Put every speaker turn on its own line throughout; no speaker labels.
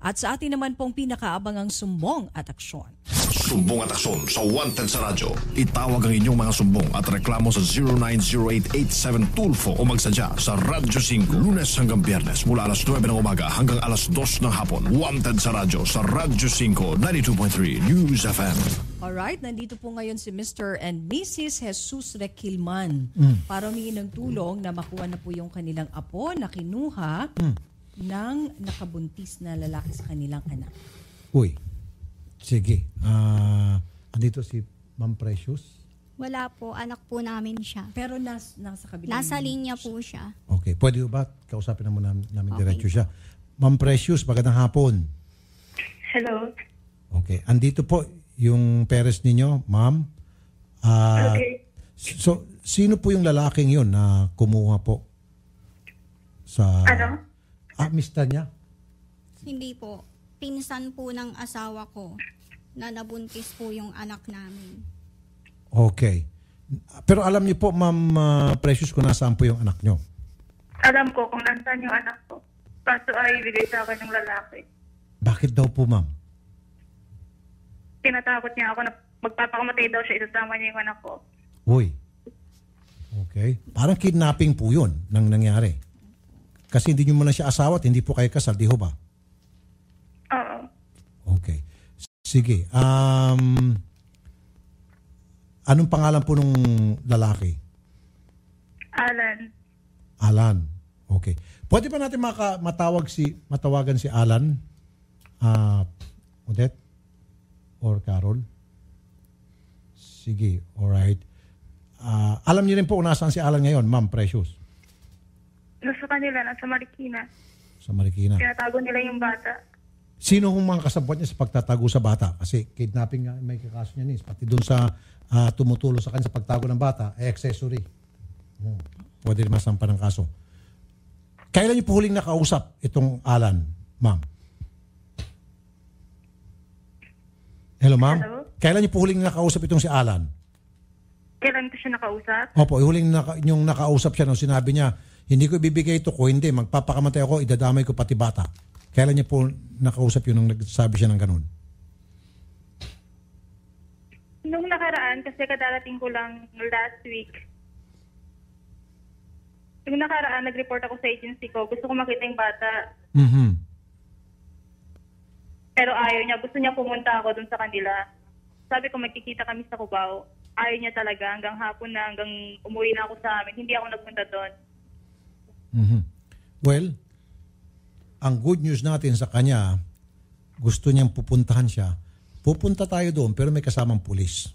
At sa atin naman pong pinakaabangang sumbong at aksyon.
Sumbong at aksyon sa Wanted sa Radyo. Itawag ang inyong mga sumbong at reklamo sa 090887 o magsadya sa Radyo 5 Lunes hanggang Biyernes mula alas 9 ng umaga hanggang alas 2 ng hapon. Wanted sa Radyo sa Radyo 5 92.3 News FM.
Alright, nandito po ngayon si Mr. and Mrs. Jesus Requilman para humingi ng tulong na makuha na po yung kanilang apo na kinuha ng nakabuntis na lalaki sa kanilang anak.
Uy, sige. Andito si Ma'am Precious?
Wala po, anak po namin siya.
Pero nasa kabilang...
Nasa linya po siya.
Okay, pwede ba kausapin na muna namin
Okay.
diretso siya? Ma'am Precious, magandang hapon.
Hello.
Okay, andito po yung parents ninyo, ma'am.
Okay.
So, sino po yung lalaking yun na kumuha po sa...
Ano?
Mister niya?
Hindi po. Pinsan po ng asawa ko na nabuntis po yung anak namin.
Okay. Pero alam niyo po, Ma'am Precious, kung nasaan po yung anak niyo?
Alam ko kung nasaan yung anak ko. Kaso ay ibigay sa akin ng lalaki.
Bakit daw po, ma'am?
Tinatakot niya ako na magpapakamatay daw siya, isasama niya yung anak ko.
Uy. Okay. Parang kidnapping po yun nang nangyari. Kasi hindi nyo muna siya asawa at hindi po kayo kasal, di ho ba?
Oo.
Okay. Sige. Anong pangalan po nung lalaki?
Alan.
Alan. Okay. Pwede ba natin matawagan si Alan? Odette? Or Carol? Sige. Alright. Alam niyo rin po kung nasaan si Alan ngayon, Ma'am Precious?
Nasa kanila, nasa Marikina.
Sa Marikina.
Tinatago nila yung bata.
Sino hong mga kasabwat niya sa pagtatago sa bata? Kasi kidnapping nga may kakaso niya nis. Pati doon sa tumutulong sa kanya sa pagtago ng bata, accessory. Pwede rin masampa ng kaso. Kailan niyo po huling nakausap itong Alan, ma'am? Hello, ma'am?
Hello?
Kailan niyo po huling nakausap itong si Alan?
Kailan ko siya nakausap?
Opo, huling yung nakausap siya nung sinabi niya, hindi ko ibibigay ito ko, hindi, magpapakamatay ako, idadamay ko pati bata. Kailan niya po nakausap yun nung nagsabi siya ng ganun?
Nung nakaraan, kasi kadarating ko lang last week. Nung nakaraan, nag-report ako sa agency ko. Gusto ko makita yung bata.
Mm-hmm.
Pero ayaw niya. Gusto niya pumunta ako dun sa kanila. Sabi ko, magkikita kami sa Cubao. Ayaw niya talaga. Hanggang hapon na, hanggang umuwi na ako sa amin. Hindi ako nagpunta doon.
Mm-hmm. Well, ang good news natin sa kanya, gusto niyang pupuntahan siya. Pupunta tayo doon pero may kasamang pulis.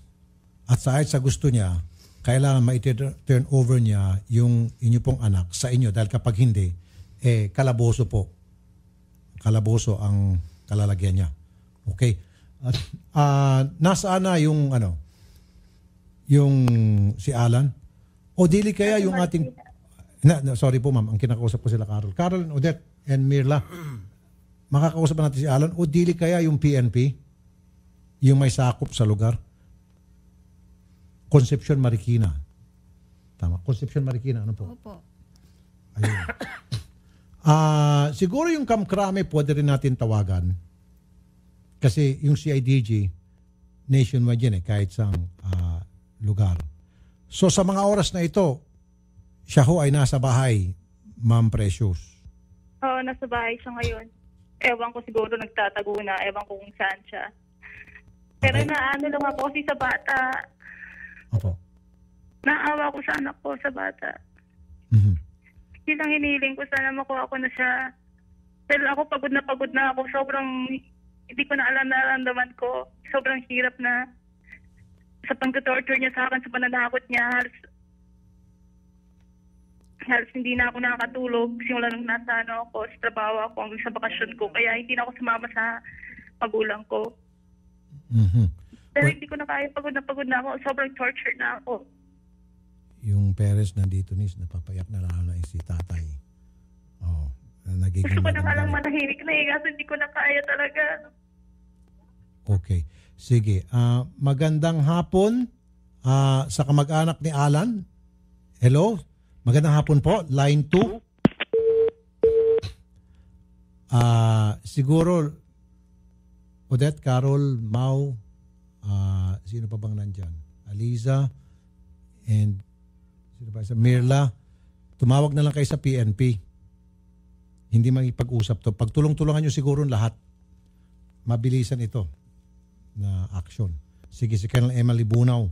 At sa gusto niya, kailangan ma-turn over niya yung inyo pong anak sa inyo. Dahil kapag hindi, kalaboso po. Kalaboso ang kalalagyan niya. Okay? Nasaan na yung yung si Alan? O dili kaya yung ating... sorry po ma'am, ang kinakausap ko sila Carol. Carol and Odette and Mirla, makakausap ba natin si Alan? O dili kaya yung PNP? Yung may sakop sa lugar? Concepcion Marikina. Tama, Concepcion Marikina. Ano po?
Opo.
Ayun. Siguro yung Kamkrame pwede rin natin tawagan. Kasi yung CIDG, nationwide yan kahit sa lugar. So sa mga oras na ito, siya ho ay nasa bahay, Ma'am Precious.
Oo, nasa bahay siya ngayon. Ewan ko siguro nagtatago na. Ewan ko kung saan siya. Pero
Okay.
naano lang ako kasi sa bata.
Opo.
Naawa ko sa anak ko sa bata.
Mhm.
Yun ang hinihiling ko. Sana makuha ko na siya. Dahil ako pagod na ako. Sobrang hindi ko na alam na naramdaman ko. Sobrang hirap na sa pag-torture niya sa akin, sa pananakot niya. Halos hindi na ako nakakatulog simula nung nasa ako, sa trabaho ako, hanggang sa bakasyon ko. Kaya hindi na ako sumama sa magulang ko.
Mhm.
Pero hindi ko na kaya, pagod na ako. Sobrang tortured na ako.
Yung parents nandito nis, napapayak na lalo na si tatay. Oh, nagiging
Gusto ko na nga lang
maganda.
manahimik na kasi hindi ko na kaya talaga.
Okay. Sige. Magandang hapon sa kamag-anak ni Alan. Hello? Magandang hapon po. Line 2. siguro, Odette, Carol, Mau, sino pa bang nandyan? Aliza, and sino pa? Mirla, tumawag na lang kayo sa PNP. Hindi makipag-usap to. Pagtulong-tulungan nyo siguro lahat. Mabilisan ito na action. Sige, si Colonel Emily Bunaw,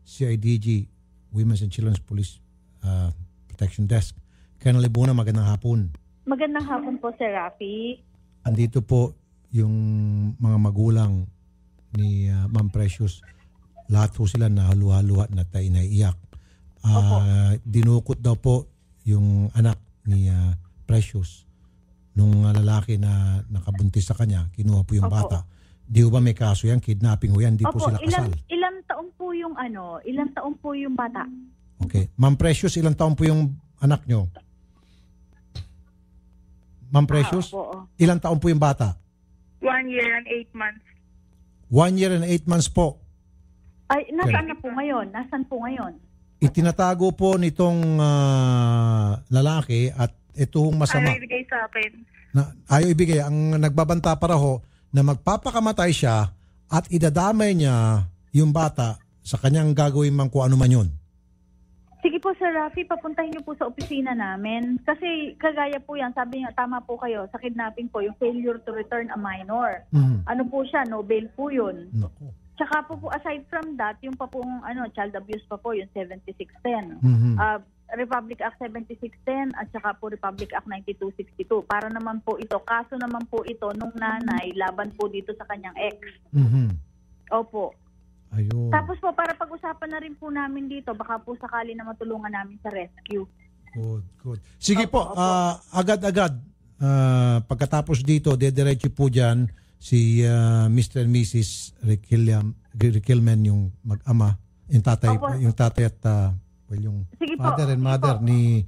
CIDG, Women's and Children's Police Protection Desk. Colonel Bunaw, magandang hapon.
Magandang hapon po, Sir Rafi.
Andito po yung mga magulang ni Ma'am Precious. Lahat po sila na haluha-luha na tayo naiiyak. Dinukot daw po yung anak ni Precious nung lalaki na nakabuntis sa kanya. Kinuha po yung bata. Di ba may kaso yan? Kidnapping ho yan? Di po sila kasal?
Ilang taon po yung ilang taon po yung bata?
Okay. Ma'am Precious, ilang taon po yung anak nyo? Ma'am Precious, ilang taon po yung bata?
1 year and 8 months.
1 year and 8 months po.
Ay, nasaan na po ngayon? Nasaan po ngayon?
Itinatago po nitong lalaki at itong masama.
Ayaw ibigay sa akin.
Ayaw ibigay. Ang nagbabanta para ho na magpapakamatay siya at idadamay niya yung bata sa kanyang gagawin man kung ano man yun.
Sige po, Sir Rafi, papuntahin niyo po sa opisina namin. Kasi kagaya po yan, sabi niya, tama po kayo, sa kidnapping po, yung failure to return a minor. Ano po siya, no bail po yun.
Naku.
Tsaka po aside from that, yung pa pong child abuse pa po, yung 7610. Republic Act 7610 at saka po Republic Act 9262. Para naman po ito, kaso naman po ito nung nanay laban po dito sa kanyang ex. Opo.
Ayun.
Tapos po, para pag-usapan na rin po namin dito, baka po sakali na matulungan namin sa rescue.
Good. Sige po, agad-agad, pagkatapos dito, dediretso po dyan si Mr. and Mrs. Riquelman, yung mag-ama, yung tatay at yung
sige
father
po,
and mother ni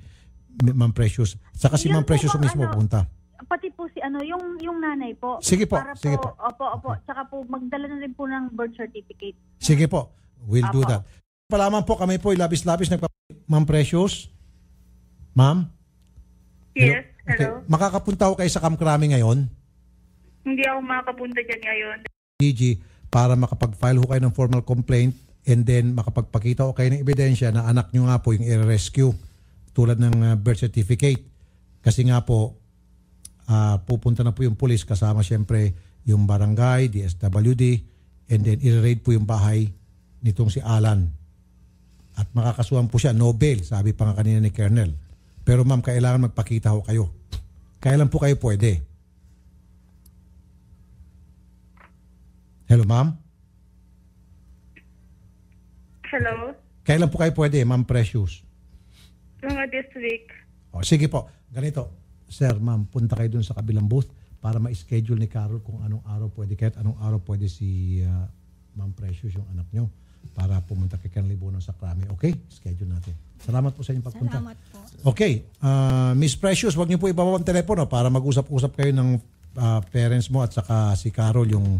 Ma'am Precious. Saka si Ma'am Precious mismo punta.
Pati po si yung nanay po.
Sige po,
para
sige po.
Opo. Tsaka po magdala na rin po ng birth certificate.
Sige po, we'll do that. Palaman po, kami po labis-labis Ma'am Precious. Ma'am?
Yes,
Okay.
hello.
Makakapunta ko kayo sa Camp Crame ngayon?
Hindi ako makapunta dyan ngayon.
DG, para makapag-file ho kayo ng formal complaint and then makapagpakita ko kayo ng ebidensya na anak nyo nga po yung i-rescue tulad ng birth certificate. Kasi nga po, pupunta na po yung police kasama siyempre yung barangay, DSWD, and then i-raid po yung bahay nitong si Alan. At makakasuhan po siya, no bail, sabi pa nga kanina ni Colonel. Pero ma'am, kailangan magpakita ho kayo. Kailan po kayo pwede? Hello, ma'am?
Hello?
Kailan po kayo pwede, Ma'am Precious?
Mga this week.
Sige po, ganito. Sir, ma'am, punta kayo dun sa kabilang booth para ma-schedule ni Carol kung anong araw pwede kahit anong araw pwede si Ma'am Precious, yung anak nyo, para pumunta kay Colonel Bunaw sa Crame. Okay? Schedule natin. Salamat po sa inyong pagpunta.
Salamat po.
Okay. Miss Precious, wag niyo po ibaba ang telepono para mag-usap-usap kayo ng parents mo at saka si Carol, yung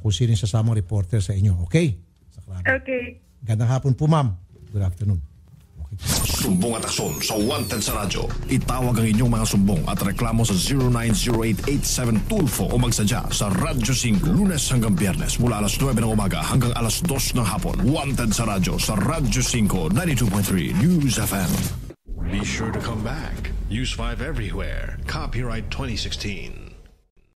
kung sino yung sasamang reporter sa inyo. Okay? Sa Crame.
Okay.
Gandang hapon po, ma'am. Good afternoon.
Sumbong at aksyon sa Wanted sa Radyo. Itawag ang inyong mga sumbong at reklamo sa 0908-87-TULFO o magsadya sa Radyo 5 Lunes hanggang Biyernes mula alas 9 ng umaga hanggang alas 2 ng hapon. Wanted sa Radyo sa Radyo 5 92.3 News FM. Be sure to come back. Use 5 everywhere. Copyright 2016.